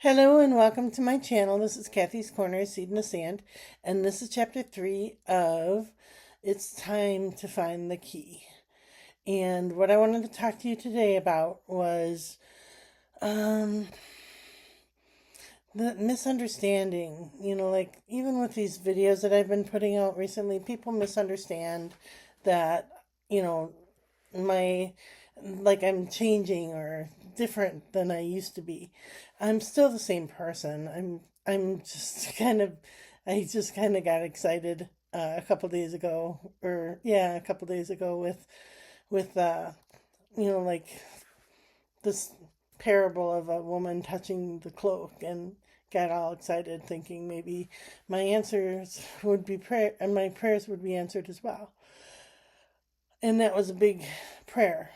Hello and welcome to my channel. This is Kathy's Corner, Seed in the Sand, and this is chapter 3 of It's Time to Find the Key. And what I wanted to talk to you today about was um, the misunderstanding. Like even with these videos that I've been putting out recently, people misunderstand that, you know, my like I'm changing or different than I used to be. I'm still the same person. I'm just kind of I just kind of got excited a couple days ago, or yeah, a couple days ago with like this parable of a woman touching the cloak, and got all excited thinking maybe my answers would be prayer and my prayers would be answered as well. And that was a big prayer.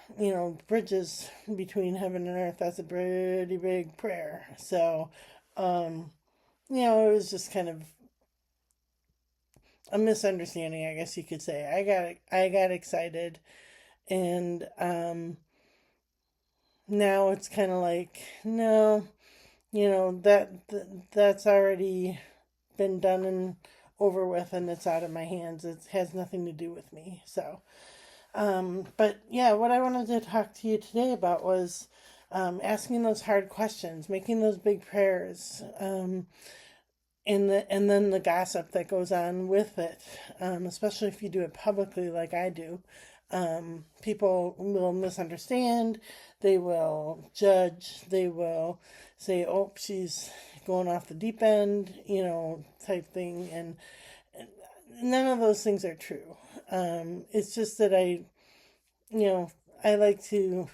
Bridges between heaven and earth, that's a pretty big prayer. So, it was just kind of a misunderstanding, I guess you could say. I got excited, and now it's kind of like, no, that's already been done and over with, and it's out of my hands. It has nothing to do with me. So, but yeah, what I wanted to talk to you today about was asking those hard questions, making those big prayers, and then the gossip that goes on with it, especially if you do it publicly like I do. People will misunderstand, they will judge, they will say, "Oh, she's going off the deep end," type thing, and none of those things are true. It's just that you know, I like to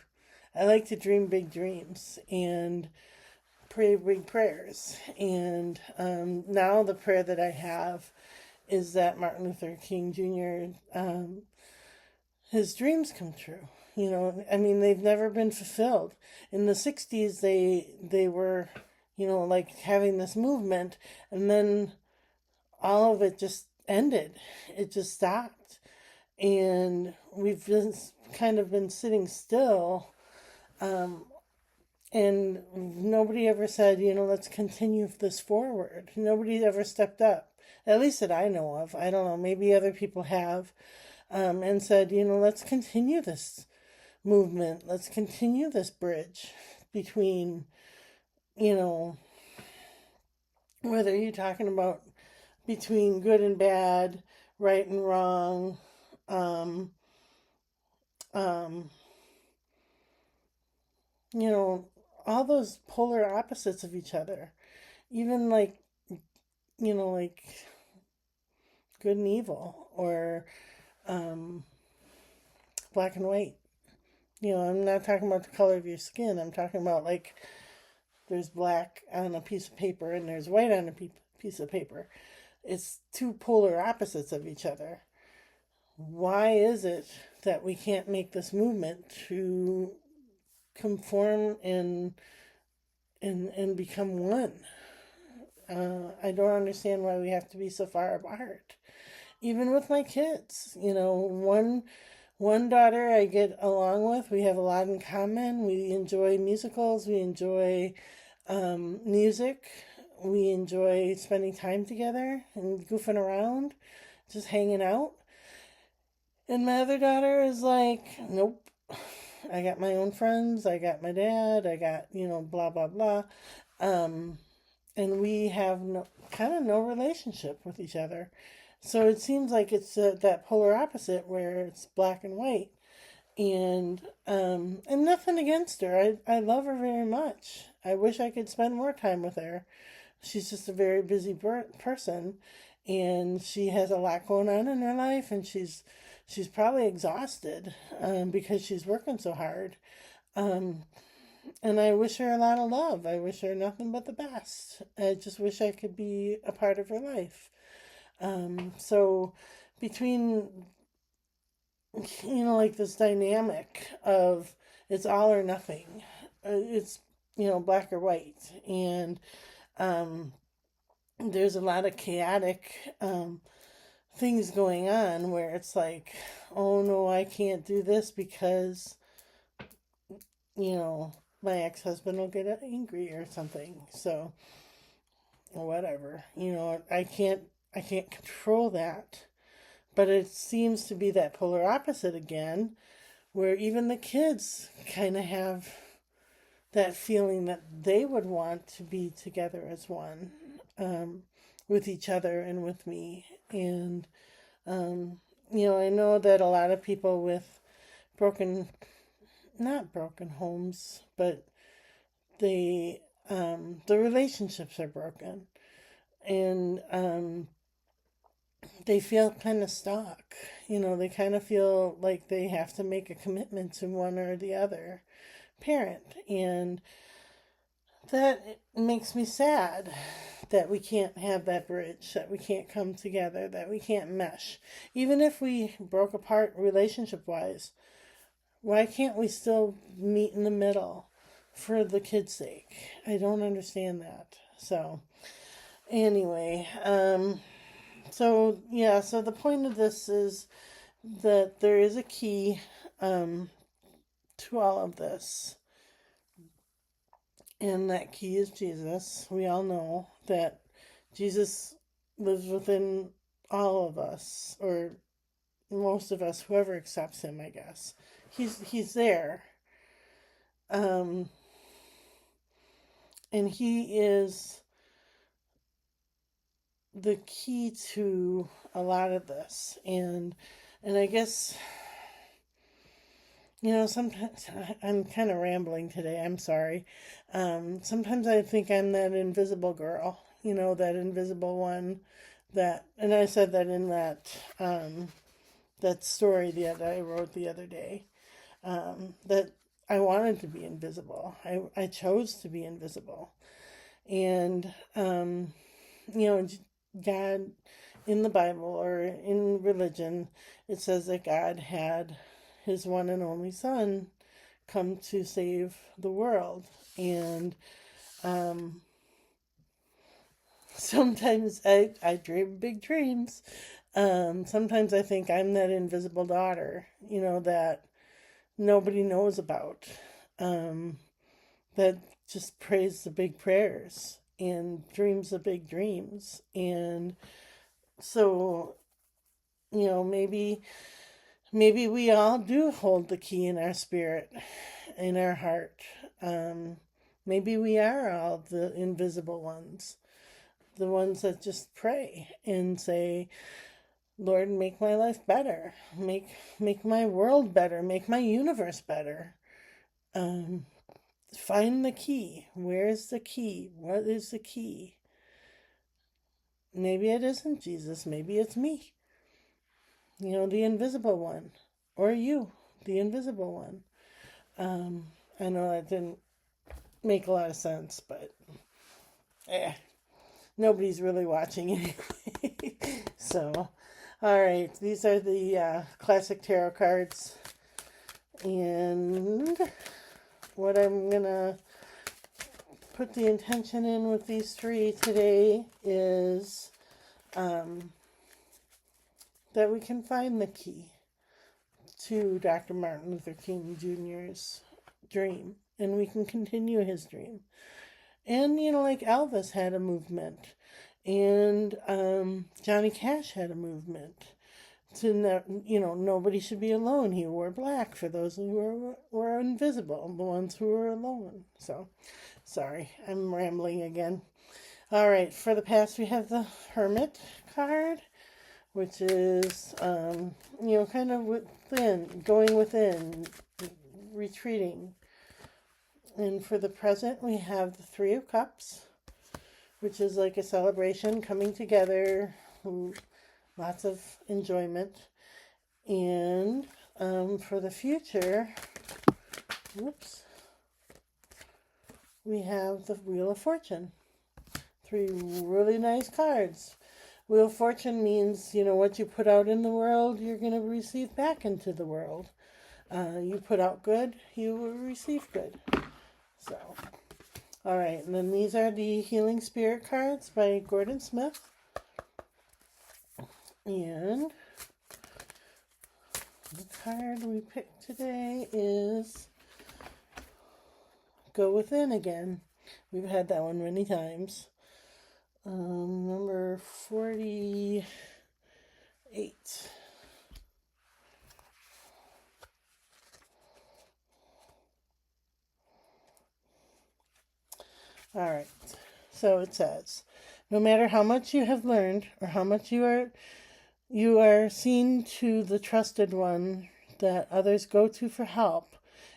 dream big dreams and pray big prayers. And now the prayer that I have is that Martin Luther King Jr. His dreams come true. I mean, they've never been fulfilled. In the '60s, they were, like having this movement, and then all of it just ended. It just stopped, and we've just kind of been sitting still, and nobody ever said, let's continue this forward. Nobody ever stepped up, at least that I know of. I don't know, maybe other people have, and said, let's continue this movement. Let's continue this bridge between, you know, whether you're talking about between good and bad, right and wrong, um, um, you know, all those polar opposites of each other. Even like good and evil, or um, black and white. I'm not talking about the color of your skin. I'm talking about like there's black on a piece of paper and there's white on a piece of paper. It's two polar opposites of each other. Why is it that we can't make this movement to conform and become one? I don't understand why we have to be so far apart. Even with my kids, one daughter I get along with. We have a lot in common. We enjoy musicals. We enjoy music. We enjoy spending time together and goofing around, just hanging out. And my other daughter is like, nope. I got my own friends. I got my dad. I got, blah, blah, blah. Um, and we have kind of no relationship with each other. So it seems like it's that polar opposite where it's black and white. And nothing against her. I love her very much. I wish I could spend more time with her. She's just a very busy person, and she has a lot going on in her life, and she's probably exhausted because she's working so hard. Um, and I wish her a lot of love. I wish her nothing but the best. I just wish I could be a part of her life. So between, like this dynamic of it's all or nothing, it's, black or white. And there's a lot of chaotic things going on where it's like, oh no, I can't do this because, you know, my ex-husband will get angry or something. So, whatever. I can't control that. But it seems to be that polar opposite again, where even the kids kind of have that feeling that they would want to be together as one, with each other and with me. And, I know that a lot of people with broken, not broken homes, but the relationships are broken. And they feel kind of stuck. They kind of feel like they have to make a commitment to one or the other parent. And that makes me sad that we can't have that bridge, that we can't come together, that we can't mesh. Even if we broke apart relationship wise, why can't we still meet in the middle for the kids' sake? I don't understand that. So, anyway, so the point of this is that there is a key to all of this, and that key is Jesus. We all know that Jesus lives within all of us, or most of us, whoever accepts him, I guess. He's there. Um, and he is the key to a lot of this. And I guess, sometimes I'm kind of rambling today. I'm sorry. Sometimes I think I'm that invisible girl, that invisible one and I said that in that story that I wrote the other day, that I wanted to be invisible. I chose to be invisible. And, God, in the Bible or in religion, it says that God had his one and only Son come to save the world. And sometimes I dream big dreams. Sometimes I think I'm that invisible daughter, that nobody knows about, that just prays the big prayers and dreams the big dreams. And so, maybe we all do hold the key in our spirit, in our heart. Maybe we are all the invisible ones, the ones that just pray and say, Lord, make my life better, make my world better, make my universe better. Find the key. Where's the key? What is the key? Maybe it isn't Jesus. Maybe it's me. The invisible one. Or you, the invisible one. I know that didn't make a lot of sense, but nobody's really watching anyway. So, all right, these are the classic tarot cards. And what I'm going to put the intention in with these three today is that we can find the key to Dr. Martin Luther King Jr.'s dream, and we can continue his dream. And, like Elvis had a movement, and Johnny Cash had a movement to, nobody should be alone. He wore black for those who were invisible, the ones who were alone. So, sorry, I'm rambling again. All right, for the past we have the Hermit card, which is, kind of going within, retreating. And for the present, we have the Three of Cups, which is like a celebration, coming together, lots of enjoyment. And for the future, we have the Wheel of Fortune. Three really nice cards. Wheel of Fortune means, what you put out in the world, you're going to receive back into the world. You put out good, you will receive good. So, all right. And then these are the Healing Spirit cards by Gordon Smith. And the card we picked today is go within again. We've had that one many times. Number 48. All right. So it says, no matter how much you have learned or how much you are seen to the trusted one that others go to for help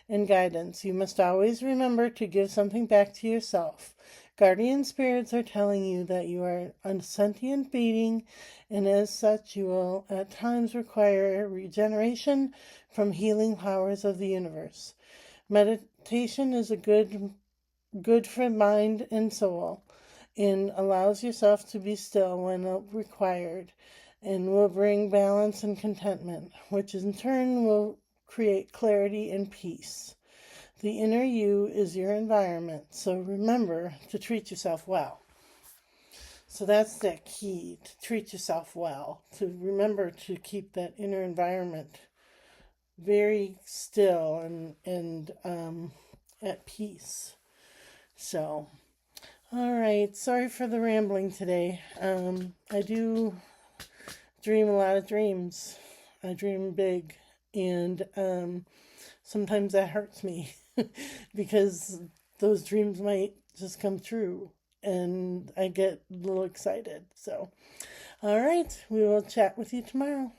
and guidance, you must always remember to give something back to yourself. Guardian spirits are telling you that you are a sentient being, and as such, you will at times require regeneration from healing powers of the universe. Meditation is a good for mind and soul, and allows yourself to be still when required, and will bring balance and contentment, which in turn will create clarity and peace. The inner you is your environment, so remember to treat yourself well. So that's the key, to treat yourself well, to remember to keep that inner environment very still and at peace. So, all right, sorry for the rambling today. I do dream a lot of dreams. I dream big, and sometimes that hurts me because those dreams might just come true, and I get a little excited. So, all right, we will chat with you tomorrow.